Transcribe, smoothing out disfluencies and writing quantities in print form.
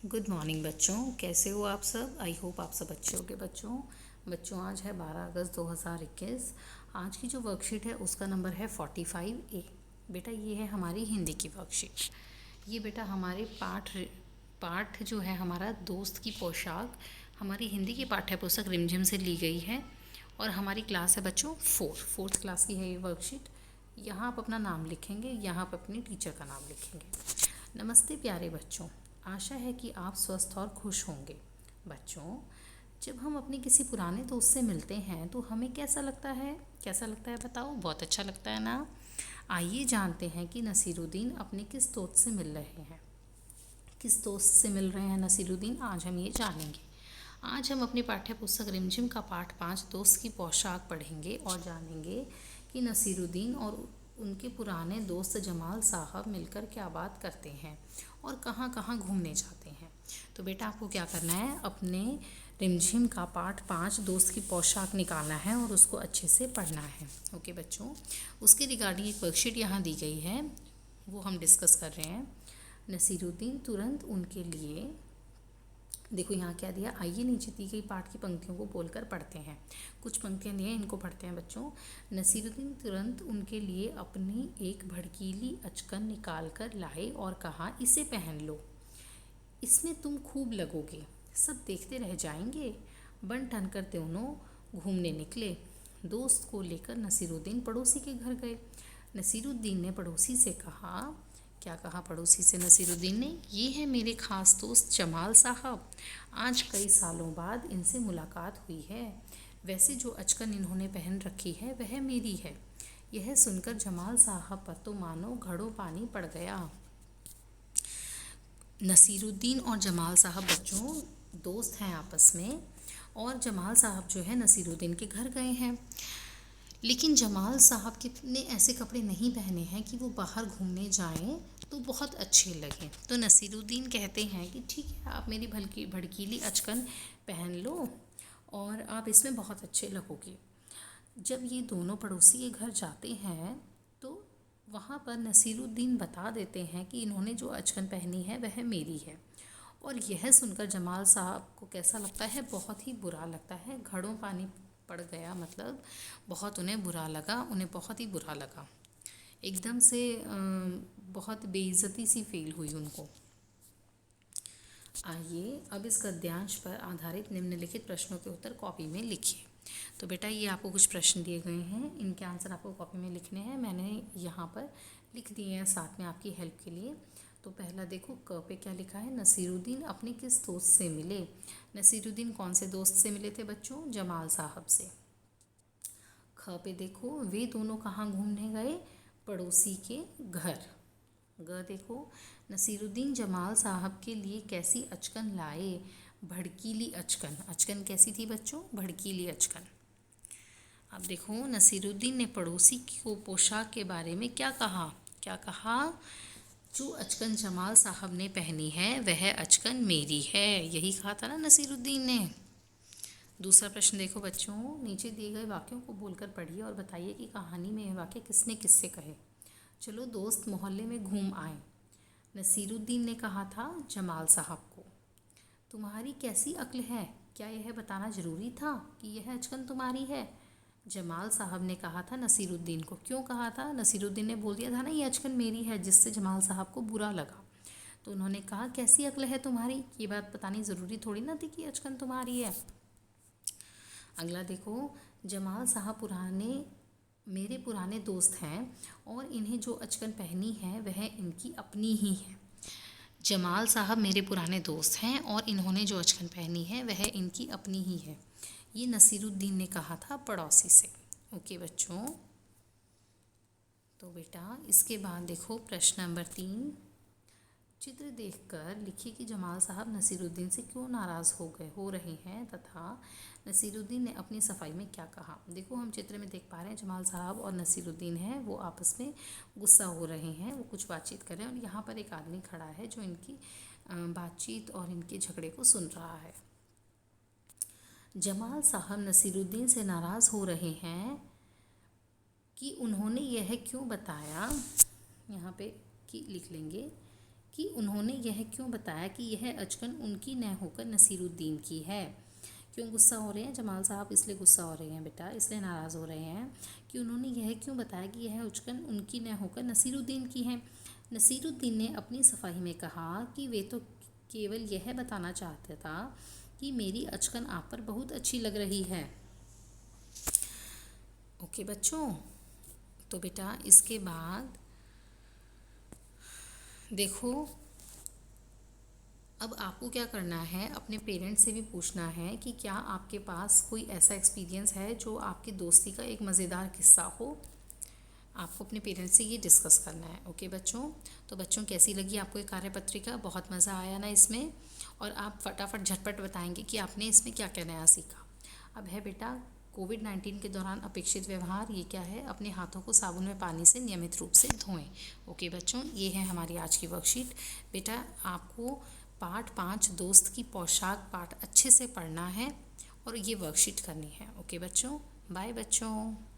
Good morning बच्चों, कैसे हो आप सब। आई होप आप सब अच्छे होंगे बच्चों आज है 12 अगस्त 2021। आज की जो वर्कशीट है उसका नंबर है 45A। बेटा ये है हमारी हिंदी की वर्कशीट। ये बेटा हमारे पाठ जो है हमारा दोस्त की पोशाक, हमारी हिंदी की पाठ्य पुस्तक रिमझिम से ली गई है और हमारी क्लास है बच्चों फोर्थ क्लास की है ये वर्कशीट। यहाँ आप अपना नाम लिखेंगे, यहाँ आप अपने टीचर का नाम लिखेंगे। नमस्ते प्यारे बच्चों, आशा है कि आप स्वस्थ और खुश होंगे। बच्चों, जब हम अपने किसी पुराने दोस्त से मिलते हैं तो हमें कैसा लगता है बताओ। बहुत अच्छा लगता है ना। आइए जानते हैं कि नसीरुद्दीन अपने किस दोस्त से मिल रहे हैं। किस दोस्त से मिल रहे हैं नसीरुद्दीन, आज हम ये जानेंगे। आज हम अपनी पाठ्य पुस्तक रिमझिम का पाठ 5 दोस्त की पोशाक पढ़ेंगे और जानेंगे कि नसीरुद्दीन और उनके पुराने दोस्त जमाल साहब मिलकर क्या बात करते हैं और कहाँ कहाँ घूमने जाते हैं। तो बेटा आपको क्या करना है, अपने रिमझिम का पाठ 5 दोस्त की पोशाक निकालना है और उसको अच्छे से पढ़ना है। ओके बच्चों, उसके रिगार्डिंग एक वर्कशीट यहाँ दी गई है, वो हम डिस्कस कर रहे हैं। नसीरुद्दीन तुरंत उनके लिए, देखो यहाँ क्या दिया, आइए नीचे दी गई पाठ की पंक्तियों को बोलकर पढ़ते हैं। कुछ पंक्तियाँ दी हैं, इनको पढ़ते हैं बच्चों। नसीरुद्दीन तुरंत उनके लिए अपनी एक भड़कीली अचकन निकाल कर लाए और कहा, इसे पहन लो, इसमें तुम खूब लगोगे, सब देखते रह जाएंगे। बन ठन कर दोनों घूमने निकले। दोस्त को लेकर नसीरुद्दीन पड़ोसी के घर गए। नसीरुद्दीन ने पड़ोसी से कहा, क्या कहा पड़ोसी से नसीरुद्दीन ने, ये है मेरे ख़ास दोस्त जमाल साहब, आज कई सालों बाद इनसे मुलाकात हुई है। वैसे जो अचकन इन्होंने पहन रखी है वह मेरी है। यह सुनकर जमाल साहब पर तो मानो घड़ों पानी पड़ गया। नसीरुद्दीन और जमाल साहब बच्चों दोस्त हैं आपस में, और जमाल साहब जो है नसीरुद्दीन के घर गए हैं। लेकिन जमाल साहब ने ऐसे कपड़े नहीं पहने हैं कि वो बाहर घूमने जाएं तो बहुत अच्छे लगें। तो नसीरुद्दीन कहते हैं कि ठीक है, आप मेरी भड़कीली अचकन पहन लो और आप इसमें बहुत अच्छे लगोगे। जब ये दोनों पड़ोसी के घर जाते हैं तो वहाँ पर नसीरुद्दीन बता देते हैं कि इन्होंने जो अचकन पहनी है वह मेरी है। और यह सुनकर जमाल साहब को कैसा लगता है, बहुत ही बुरा लगता है। घड़ों पानी पड़ गया मतलब बहुत उन्हें बुरा लगा, उन्हें बहुत ही बुरा लगा। एकदम से बहुत बेइज्जती सी फील हुई उनको। आइए अब इस गद्यांश पर आधारित निम्नलिखित प्रश्नों के उत्तर कॉपी में लिखिए। तो बेटा ये आपको कुछ प्रश्न दिए गए हैं, इनके आंसर आपको कॉपी में लिखने हैं। मैंने यहाँ पर लिख दिए हैं साथ में आपकी हेल्प के लिए। तो पहला देखो, क पे क्या लिखा है, नसीरुद्दीन अपने किस दोस्त से मिले। नसीरुद्दीन कौन से दोस्त से मिले थे बच्चों, जमाल साहब से। ख पे देखो, वे दोनों कहाँ घूमने गए, पड़ोसी के घर। ग देखो, नसीरुद्दीन जमाल साहब के लिए कैसी अचकन लाए, भड़कीली अचकन। अचकन कैसी थी बच्चों, भड़कीली अचकन। अब देखो, नसीरुद्दीन ने पड़ोसी को पोशाक के बारे में क्या कहा। क्या कहा, जो अचकन जमाल साहब ने पहनी है वह अचकन मेरी है, यही कहा था ना नसीरुद्दीन ने। दूसरा प्रश्न देखो बच्चों, नीचे दिए गए वाक्यों को बोलकर पढ़िए और बताइए कि कहानी में यह वाक्य किसने किससे कहे। चलो, दोस्त मोहल्ले में घूम आए। नसीरुद्दीन ने कहा था जमाल साहब को, तुम्हारी कैसी अक्ल है, क्या यह बताना ज़रूरी था कि यह अचकन तुम्हारी है। जमाल साहब ने कहा था नसीरुद्दीन को, क्यों कहा था, नसीरुद्दीन ने बोल दिया था ना ये अचकन मेरी है, जिससे जमाल साहब को बुरा लगा। तो उन्होंने कहा कैसी अक्ल है तुम्हारी, ये बात बतानी ज़रूरी थोड़ी ना थी कि अचकन तुम्हारी है। अगला देखो, जमाल साहब मेरे पुराने दोस्त हैं और इन्हें जो अचकन पहनी है वह इनकी अपनी ही है। जमाल साहब मेरे पुराने दोस्त हैं और इन्होंने जो अचकन पहनी है वह इनकी अपनी ही है, ये नसीरुद्दीन ने कहा था पड़ोसी से। ओके बच्चों, तो बेटा इसके बाद देखो प्रश्न नंबर 3, चित्र देखकर लिखिए कि जमाल साहब नसीरुद्दीन से क्यों नाराज़ हो रहे हैं तथा नसीरुद्दीन ने अपनी सफाई में क्या कहा। देखो, हम चित्र में देख पा रहे हैं जमाल साहब और नसीरुद्दीन हैं, वो आपस में गुस्सा हो रहे हैं, वो कुछ बातचीत कर रहे हैं और यहाँ पर एक आदमी खड़ा है जो इनकी बातचीत और इनके झगड़े को सुन रहा है। जमाल साहब नसीरुद्दीन से नाराज़ हो रहे हैं कि उन्होंने यह क्यों बताया, यहाँ पे कि लिख लेंगे कि उन्होंने यह क्यों बताया कि यह अचकन उनकी न होकर नसीरुद्दीन की है। क्यों गुस्सा हो रहे हैं जमाल साहब? इसलिए गुस्सा हो रहे हैं बेटा, इसलिए नाराज़ हो रहे हैं कि उन्होंने यह क्यों बताया कि यह अचकन उनकी न होकर नसीरुद्दीन की है। नसीरुद्दीन ने अपनी सफाई में कहा कि वे तो केवल यह बताना चाहता था कि मेरी अचकन आप पर बहुत अच्छी लग रही है। ओके बच्चों, तो बेटा इसके बाद देखो, अब आपको क्या करना है, अपने पेरेंट्स से भी पूछना है कि क्या आपके पास कोई ऐसा एक्सपीरियंस है जो आपकी दोस्ती का एक मज़ेदार किस्सा हो। आपको अपने पेरेंट्स से ये डिस्कस करना है। ओके बच्चों, तो बच्चों कैसी लगी आपको ये कार्यपत्रिका? बहुत मज़ा आया ना इसमें? और आप फटाफट झटपट बताएंगे कि आपने इसमें क्या क्या नया सीखा। अब है बेटा कोविड-19 के दौरान अपेक्षित व्यवहार। ये क्या है? अपने हाथों को साबुन में पानी से नियमित रूप से धोएं। ओके बच्चों, ये है हमारी आज की वर्कशीट। बेटा आपको पाठ 5 दोस्त की पोशाक पाठ अच्छे से पढ़ना है और ये वर्कशीट करनी है। ओके बच्चों, बाय बच्चों।